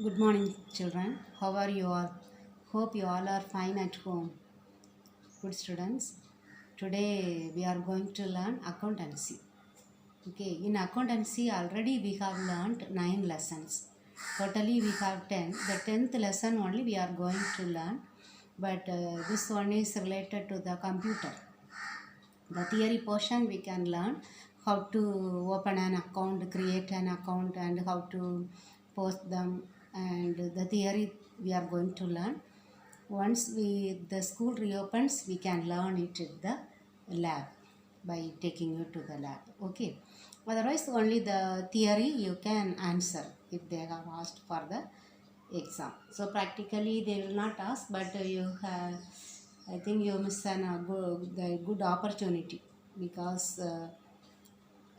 Good morning, children. How are you all? Hope you all are fine at home. Good students. Today we are going to learn accountancy. Okay, in accountancy already we have learned 9 lessons. Totally we have 10. The 10th lesson only we are going to learn, but this one is related to the computer. The theory portion we can learn how to open an account, create an account, and how to post them. And the theory we are going to learn. Once the school reopens, we can learn it in the lab by taking you to the lab. Okay. Otherwise, only the theory you can answer if they have asked for the exam. So practically they will not ask, but you have, I think you miss the good opportunity because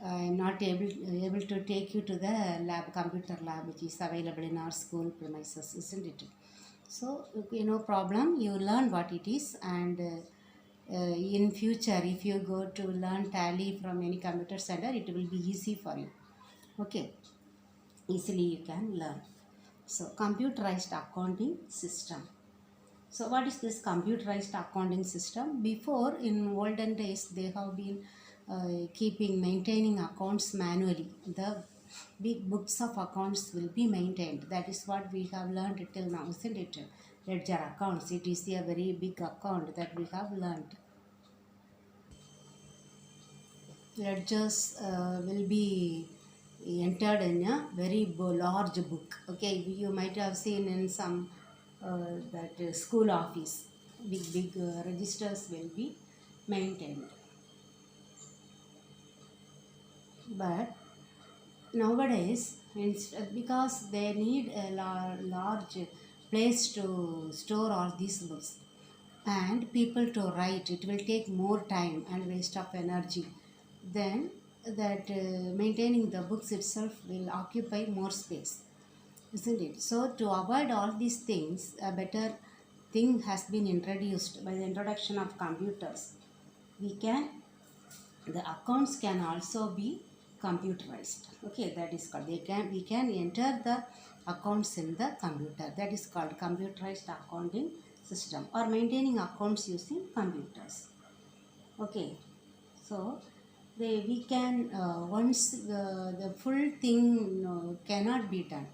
I am not able to take you to the lab, computer lab, which is available in our school premises, isn't it? So no problem. You learn what it is, and in future, if you go to learn Tally from any computer center, it will be easy for you. Okay, easily you can learn. So computerized accounting system. So what is this computerized accounting system? Before, in olden days, they have been maintaining accounts manually. The big books of accounts will be maintained. That is what we have learned till now, isn't it? Ledger accounts. It is a very big account that we have learned. Ledgers will be entered in a very large book. Okay, you might have seen in some that school office, big registers will be maintained. But nowadays, because they need a large place to store all these books and people to write, it will take more time and waste of energy. Then that maintaining the books itself will occupy more space, isn't it? So to avoid all these things, a better thing has been introduced by the introduction of computers. We can The accounts can also be computerized. Okay, that is called, we can enter the accounts in the computer. That is called computerized accounting system, or maintaining accounts using computers. Okay, so we can once the full thing cannot be done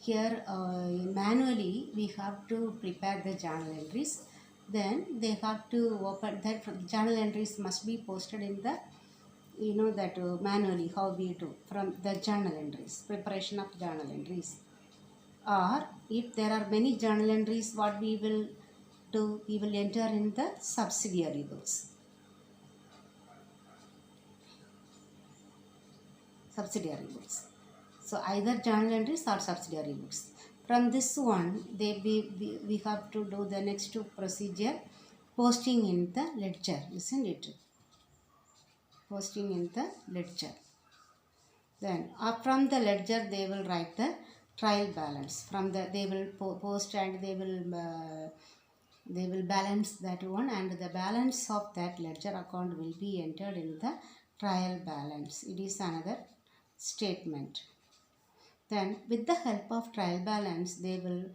here. Manually we have to prepare the journal entries, then they have to open that. Journal entries must be posted in the, that manually how we do from the journal entries, preparation of journal entries. Or if there are many journal entries, what we will do, we will enter in the subsidiary books. So either journal entries or subsidiary books. From this one, we have to do the next procedure, posting in the ledger, isn't it? Posting in the ledger. Then from the ledger they will write the trial balance. From the they will post, and they will balance that one, and the balance of that ledger account will be entered in the trial balance. It is another statement. Then with the help of trial balance, they will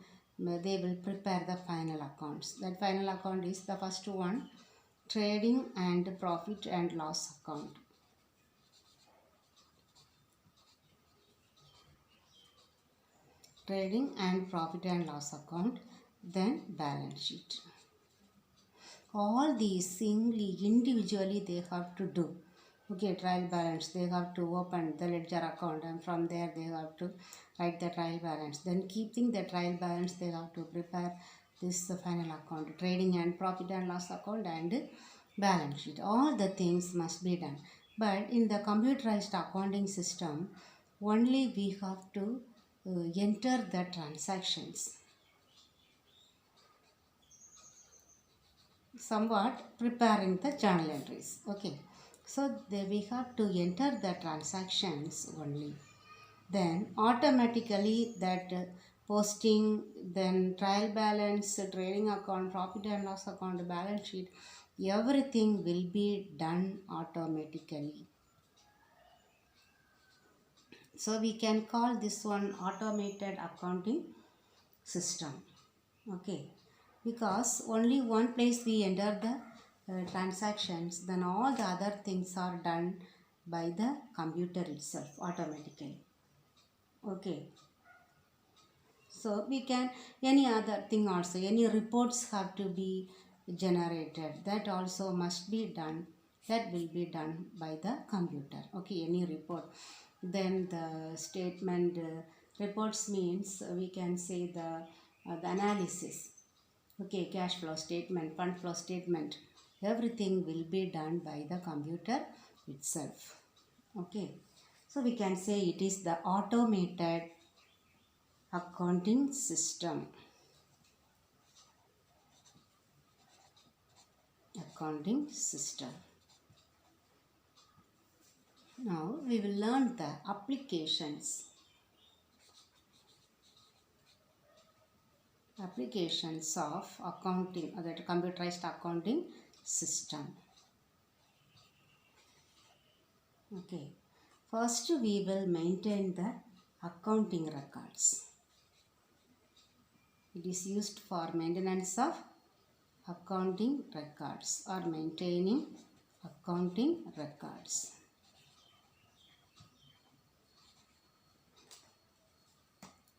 prepare the final accounts. That final account is the first one, trading and profit and loss account. Trading and profit and loss account, then balance sheet. All these singly, individually they have to do. Okay, trial balance, they have to open the ledger account, and from there they have to write the trial balance. Then keeping the trial balance, they have to prepare this final account, trading and profit and loss account, and balance sheet. All the things must be done. But in the computerized accounting system, only we have to enter the transactions, somewhat preparing the journal entries. Okay, so we have to enter the transactions only. Then automatically that posting, then trial balance, trading account, profit and loss account, balance sheet, everything will be done automatically. So we can call this one automated accounting system. Okay, because only one place we enter the transactions, then all the other things are done by the computer itself automatically. Okay, so we can, any other thing also, any reports have to be generated, that also must be done, that will be done by the computer. Okay, any report. Then the statement reports means we can say the analysis. Okay, cash flow statement, fund flow statement, everything will be done by the computer itself. Okay, so we can say it is the automated accounting system. Accounting system. Now we will learn the applications. Applications of accounting, that computerized accounting system. Okay, first we will maintain the accounting records. It is used for maintenance of accounting records or maintaining accounting records.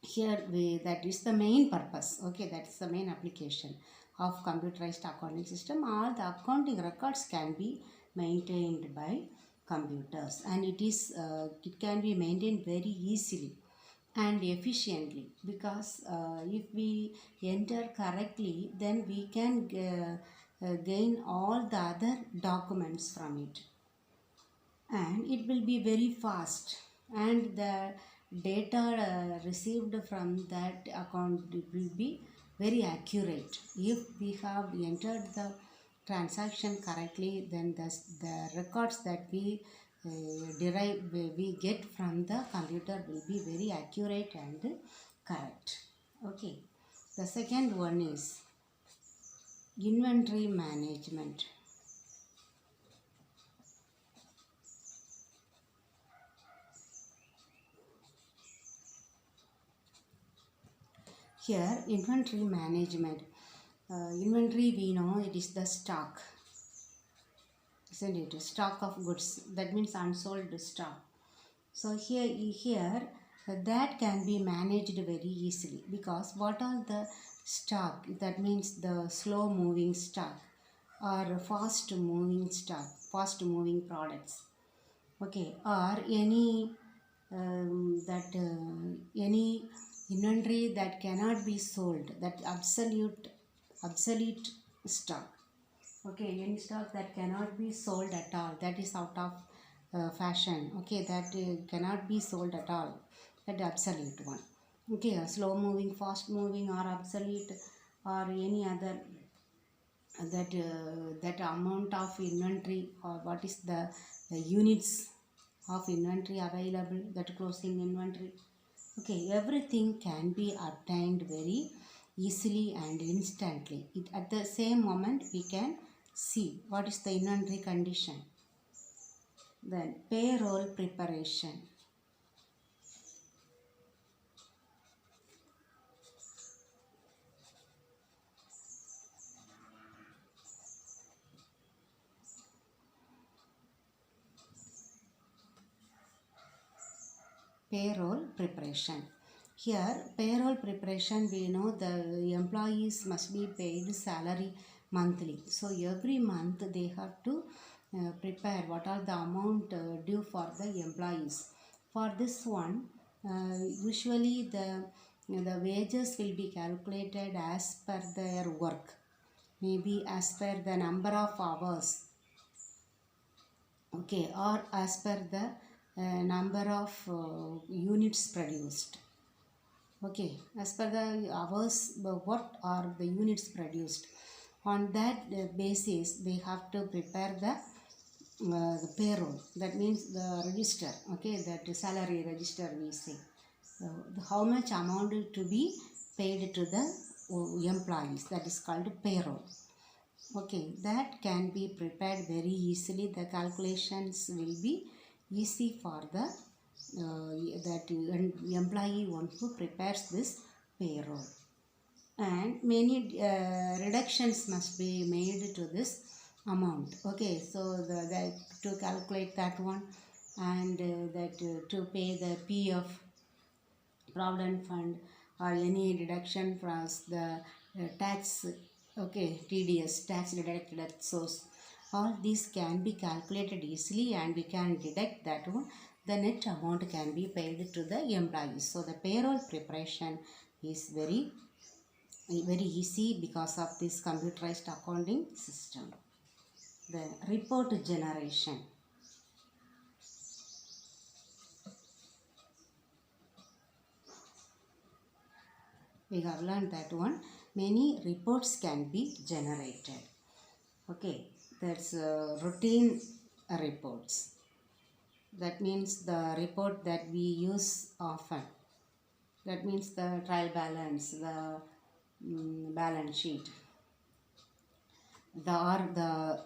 Here that is the main purpose. Okay, that's the main application of computerized accounting system. All the accounting records can be maintained by computers, and it can be maintained very easily and efficiently, because if we enter correctly, then we can gain all the other documents from it, and it will be very fast, and the data received from that account will be very accurate. If we have entered the transaction correctly, then the records that we we get from the computer will be very accurate and correct. Okay, the second one is inventory management. Here, inventory management. Inventory, we know it is the stock, isn't it? Stock of goods. That means unsold stock. So here that can be managed very easily, because what are the stock? That means the slow moving stock or fast moving stock, fast moving products. Okay, or any any inventory that cannot be sold, that obsolete stock. Okay, any stock that cannot be sold at all, that is out of fashion. Okay, that cannot be sold at all, that obsolete one. Okay, a slow moving, fast moving, or obsolete, or any other that amount of inventory, or what is the units of inventory available, that closing inventory. Okay, everything can be obtained very easily and instantly. At the same moment we can see what is the inventory condition. Then payroll preparation. Payroll preparation. Here, payroll preparation, we know the employees must be paid salary monthly. So every month they have to prepare what are the amount due for the employees. For this one, usually the wages will be calculated as per their work, maybe as per the number of hours. Okay, or as per the number of units produced. Okay, as per the hours worked or the units produced, on that basis they have to prepare the payroll, that means the register. Okay, that salary register we say, how much amount to be paid to the employees, that is called payroll. Okay, that can be prepared very easily. The calculations will be easy for the that employee one who prepares this payroll. and many reductions must be made to this amount. Okay, so to calculate that one, and to pay the PF, provident fund, or any deduction from the tax, okay, TDS, tax deducted at source, all these can be calculated easily and we can deduct that one. The net amount can be paid to the employees. So the payroll preparation is very easy because of this computerized accounting system. The report generation. We have learned that one. Many reports can be generated. Okay, that's routine reports. That means the report that we use often. That means the trial balance, the balance sheet, the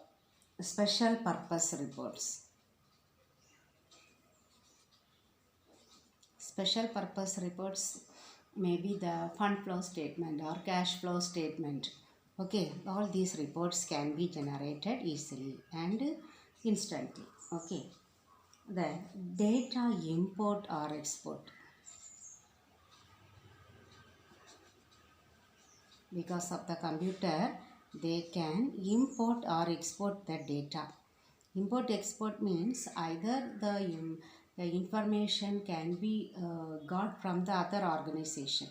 special purpose reports. Special purpose reports may be the fund flow statement or cash flow statement. Okay, all these reports can be generated easily and instantly. Okay, then data import or export. Because of the computer, they can import or export the data. Import export means either the information can be got from the other organization.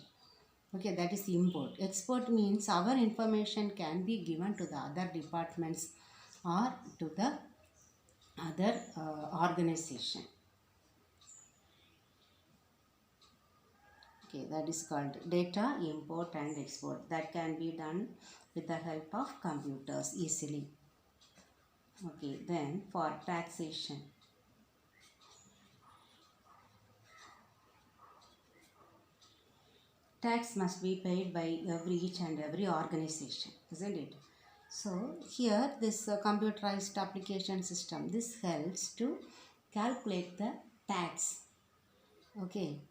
Okay, that is import. Export means our information can be given to the other departments or to the other organization. Okay, that is called data import and export. That can be done with the help of computers easily. Okay, then for taxation. Tax must be paid by each and every organization, isn't it? So here this computerized application system, this helps to calculate the tax. Okay,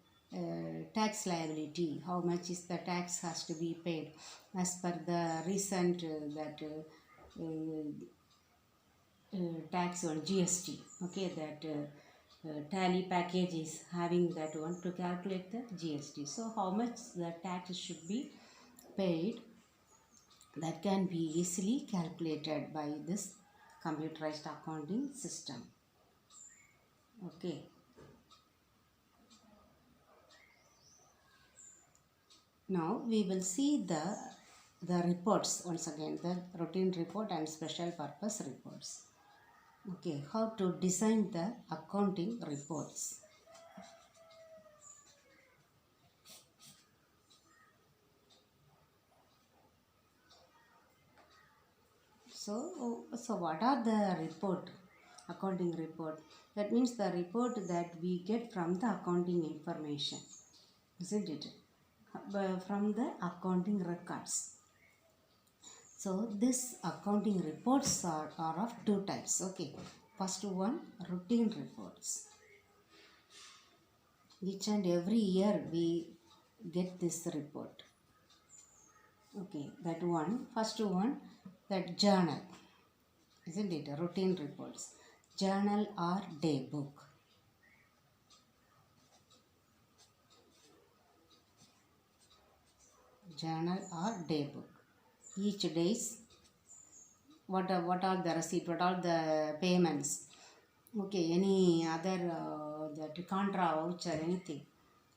tax liability, how much is the tax has to be paid as per the recent tax on GST. Okay, that tally package is having that one to calculate the GST. So how much the tax should be paid, that can be easily calculated by this computerized accounting system. Okay. Now we will see the reports once again, the routine report and special purpose reports. Okay, how to design the accounting reports. So what are the accounting report? That means the report that we get from the accounting information, isn't it? From the accounting records. So this accounting reports are of two types. Okay, first one, routine reports. Each and every year we get this report. Okay, that one, first one, that journal, isn't it? Routine reports, journal or day book. Journal or day book. Each days, what are the receipt, what are the payments. Okay, any other that contra voucher, anything,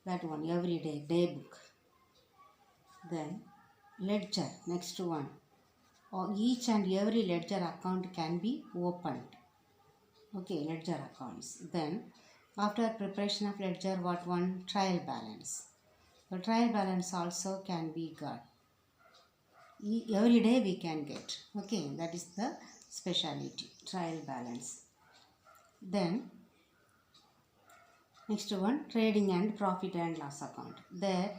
that one every day book. Then ledger, next one. Each and every ledger account can be opened. Okay, ledger accounts. Then after preparation of ledger, what one? Trial balance. The trial balance also can be got. Every day we can get. Okay, that is the speciality, trial balance. Then next one, trading and profit and loss account. There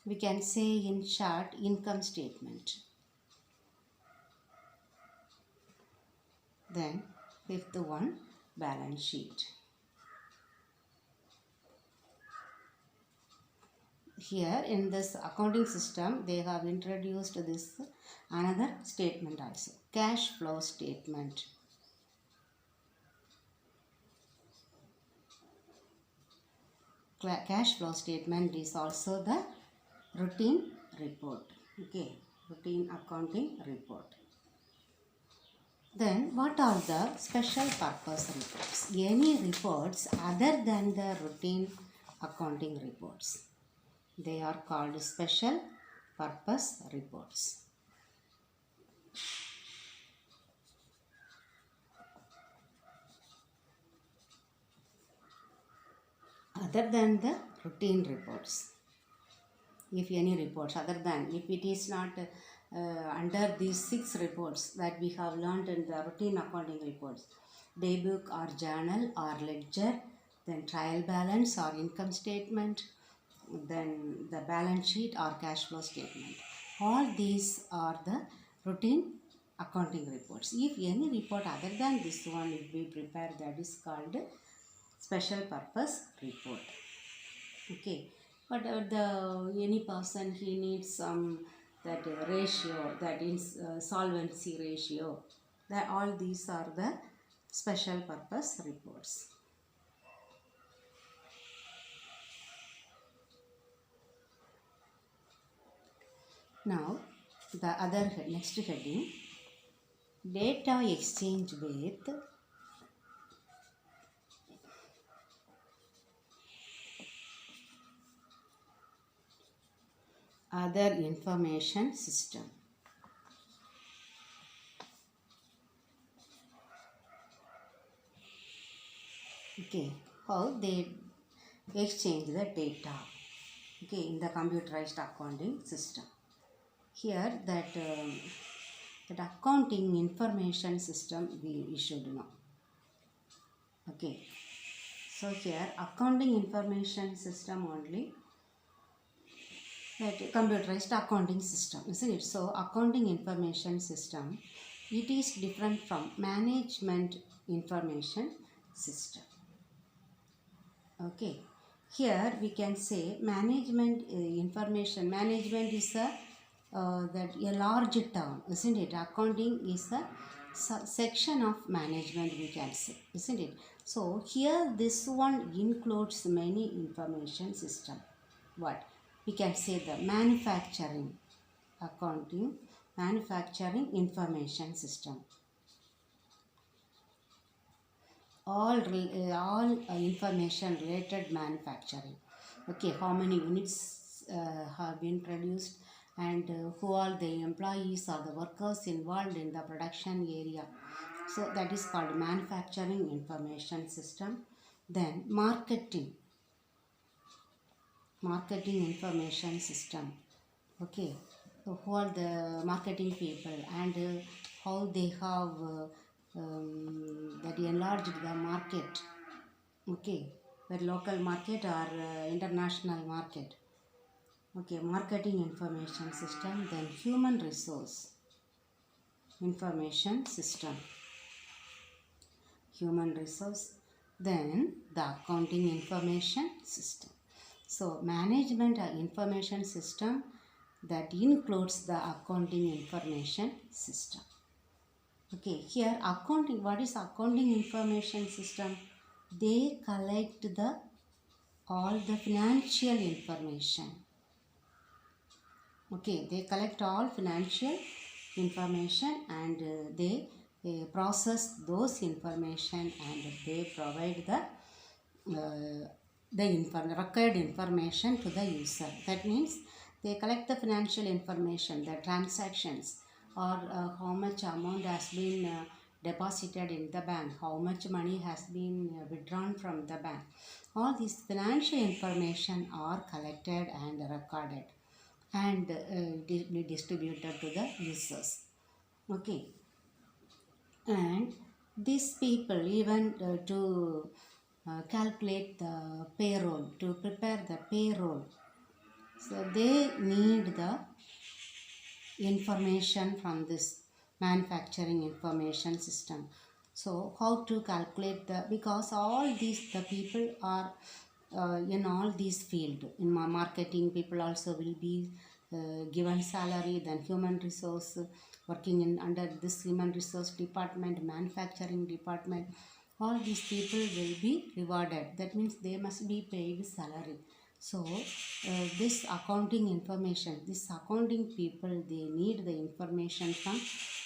we can say in short, income statement. Then fifth one, balance sheet. here in this accounting system they have introduced this another statement also, cash flow statement. Cash flow statement is also the routine report. Okay, routine accounting report. Then what are the special purpose reports? Any reports other than the routine accounting reports, they are called special purpose reports. Other than the routine reports, if any reports other than, if it is not under these 6 reports that we have learned in the routine accounting reports, daybook or journal or ledger, then trial balance or income statement, then the balance sheet or cash flow statement, all these are the routine accounting reports. If any report other than this one if we prepare, that is called special purpose report. Okay, but the any person he needs some that ratio, that is solvency ratio, that all these are the special purpose reports. Now the other next heading, data exchange with other information system. Okay, how they exchange the data, okay, in the computerized accounting system. Here that accounting information system we should know. Okay, so here accounting information system only, that computerized accounting system, isn't it? So accounting information system, it is different from management information system. Okay, here we can say management information, management is a large term, isn't it? Accounting is a section of management, we can say, isn't it? So here this one includes many information system. What we can say, the manufacturing accounting, manufacturing information system, all information related manufacturing. Okay, how many units have been produced, and who are the employees or the workers involved in the production area. So that is called manufacturing information system. Then marketing information system. Okay, so who are the marketing people, and how they have that enlarged the market. Okay, the local market or international market. Okay, marketing information system. Then human resource information system, human resource. Then the accounting information system. So management information system, that includes the accounting information system. Okay, here accounting, what is accounting information system? They collect the all the financial information. Okay, they collect all financial information, and they process those information, and they provide the required information to the user. That means they collect the financial information, the transactions, or how much amount has been deposited in the bank, how much money has been withdrawn from the bank. All these financial information are collected and recorded, and be distributed to the users. Okay, and these people even to calculate the payroll, to prepare the payroll, so they need the information from this manufacturing information system. So how to calculate the, because all these the people are in all these field. In marketing, people also will be given salary. Then human resource, working in under this human resource department, manufacturing department, all these people will be rewarded. That means they must be paid salary. So this accounting information, this accounting people, they need the information from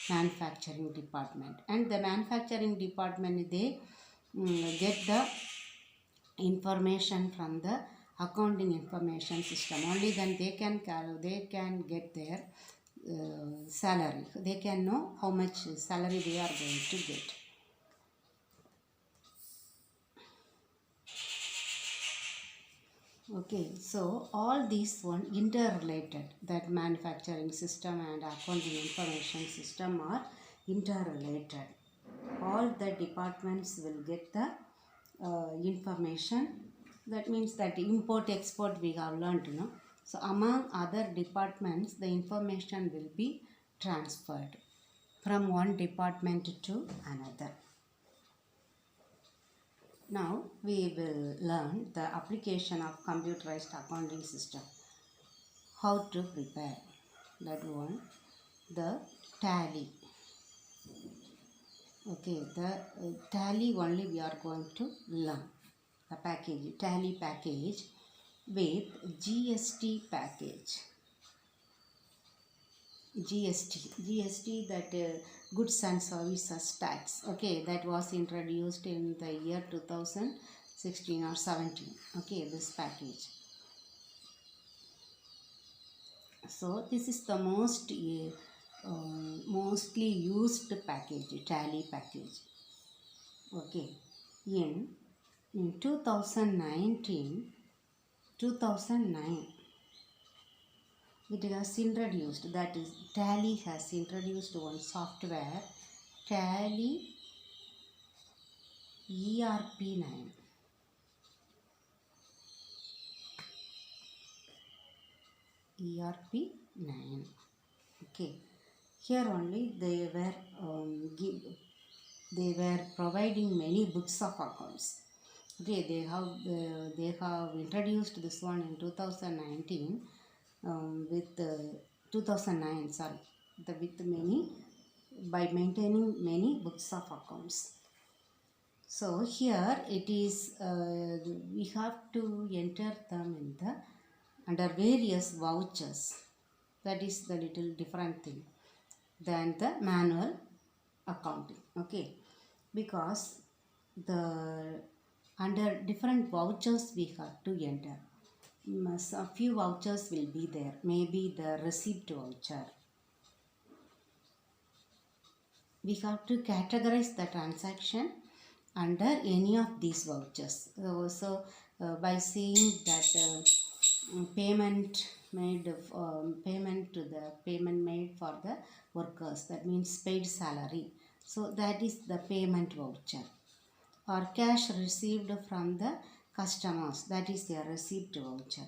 manufacturing department, and the manufacturing department, they get the information from the accounting information system. Only then they can get their salary. They can know how much salary they are going to get. Okay, so all these one interrelated, that manufacturing system and accounting information system are interrelated. All the departments will get the information. That means that import export we have learned, so among other departments the information will be transferred from one department to another. Now we will learn the application of computerized accounting system. How to prepare that one, the tally. Okay, the tally only we are going to learn. The package, tally package with GST package. GST, that goods and services tax. Okay, that was introduced in the year 2016 or 17. Okay, this package. So this is the mostly used package, tally package. Okay, in 2009, it has introduced, that is Tally has introduced one software, Tally ERP9. ERP9. Okay, here only they were providing many books of accounts. Okay, they have introduced this one in 2019 with 2009, sorry, with many, by maintaining many books of accounts. So here it is, we have to enter them in the under various vouchers. That is the little different thing than the manual accounting. Okay, because the under different vouchers we have to enter. A few vouchers will be there. Maybe the receipt voucher. We have to categorize the transaction under any of these vouchers. So by seeing that payment made for the workers, that means paid salary. So that is the payment voucher. Or cash received from the customers, that is their receipt voucher.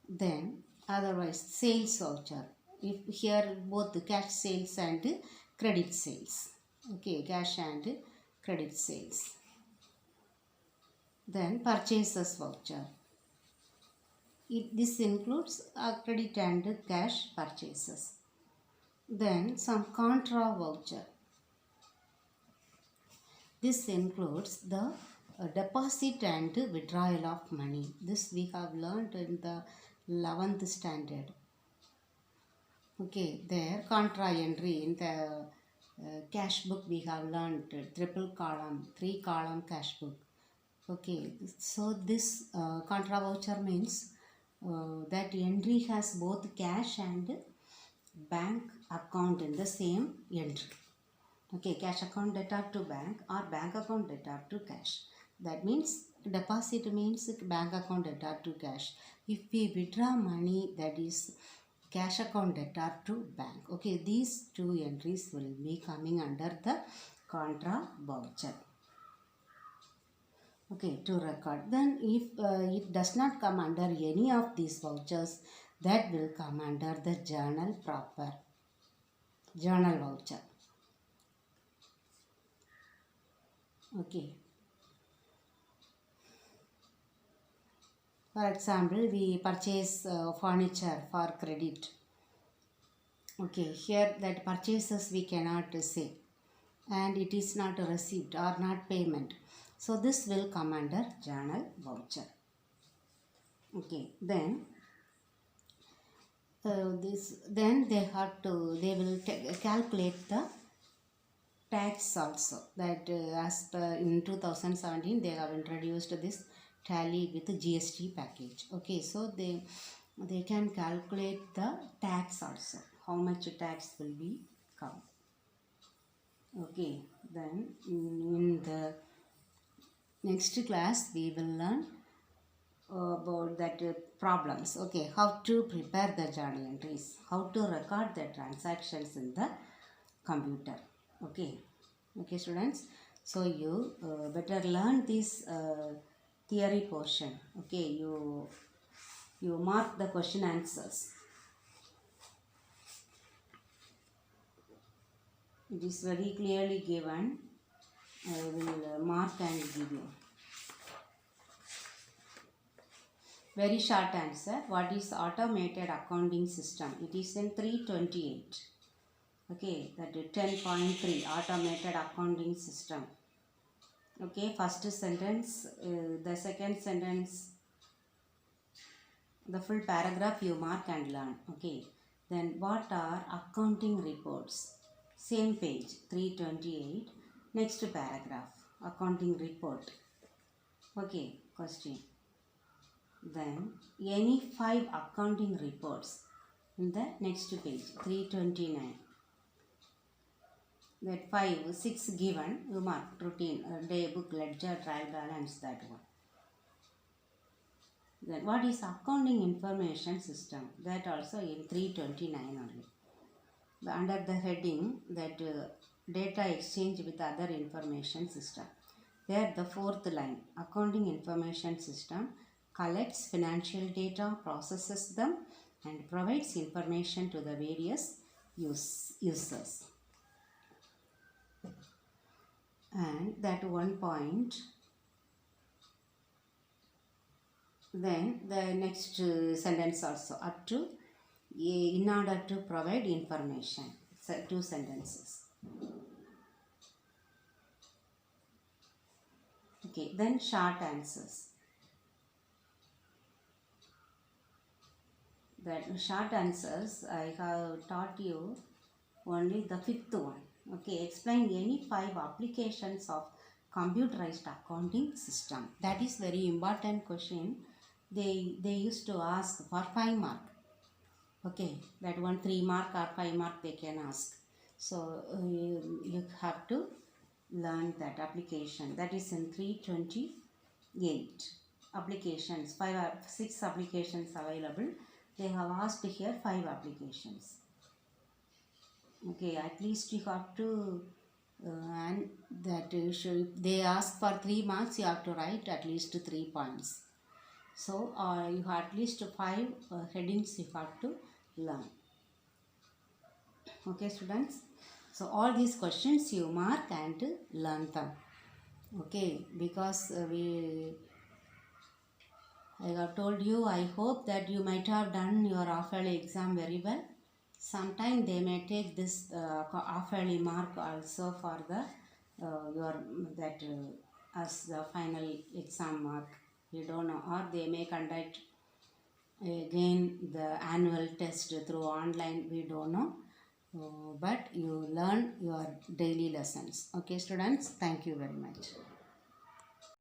Then otherwise sales voucher, if here both the cash sales and credit sales. Okay, cash and credit sales. Then purchases voucher. This includes credit and cash purchases. Then some contra voucher. This includes the deposit and withdrawal of money. This we have learned in the 11th standard. Okay, there contra entry in the cash book we have learned triple column, 3 column cash book. Okay, so this contra voucher means that entry has both cash and bank account in the same entry. Okay, cash account debtor to bank or bank account debtor to cash. That means deposit means bank account debtor to cash. If we withdraw money, that is cash account debtor to bank. Okay, these two entries will be coming under the contra voucher. Okay, to record. Then if it does not come under any of these vouchers, that will come under the journal proper. Journal voucher. Okay. For example, we purchase furniture for credit. Okay, here that purchases we cannot say, and it is not a receipt or not payment. So this will come under journal voucher. Okay, then they will calculate the tax also. That as per in 2017 they have introduced this tally with GST package. Okay, so they can calculate the tax also, how much tax will be come. Okay, then in the next class we will learn about that problems. Okay, how to prepare the journal entries, how to record the transactions in the computer. Okay students, so you better learn this theory portion. Okay, you mark the question answers. It is very clearly given. I will mark and give you. Very short answer. What is automated accounting system? It is in 328. Okay, that is 10.3 automated accounting system. Okay, first sentence, the second sentence, the full paragraph you mark and learn. Okay, then what are accounting reports? Same page 328, next paragraph, accounting report. Okay, question. Then any 5 accounting reports in the next page 329. That 5, 6 given, you mark routine, day book, ledger, trial balance, that one. Then what is accounting information system? That also in 329 only. Under the heading that data exchange with other information system. There the 4th line, accounting information system collects financial data, processes them and provides information to the various users. And that one point. Then the next sentence also, up to in order to provide information. So 2 sentences. Okay, then short answers. That short answers I have taught you only the 5th one. Okay, explain any 5 applications of computerized accounting system. That is very important question. They used to ask for 5 mark. Okay, that one 3 mark or 5 mark they can ask. So you have to learn that application. That is in 328 applications. 5 or 6 applications available. They have asked here 5 applications. Okay, at least you have to and that should, they ask for 3 marks, you have to write at least 3 points. So you have at least 5 headings you have to learn. Okay students, so all these questions you mark and learn them. Okay, because I have told you, I hope that you might have done your half-yearly exam very well. Sometime they may take this half-yearly mark also for the your that as the final exam mark. We don't know, or they may conduct again the annual test through online. We don't know, but you learn your daily lessons. Okay students, thank you very much.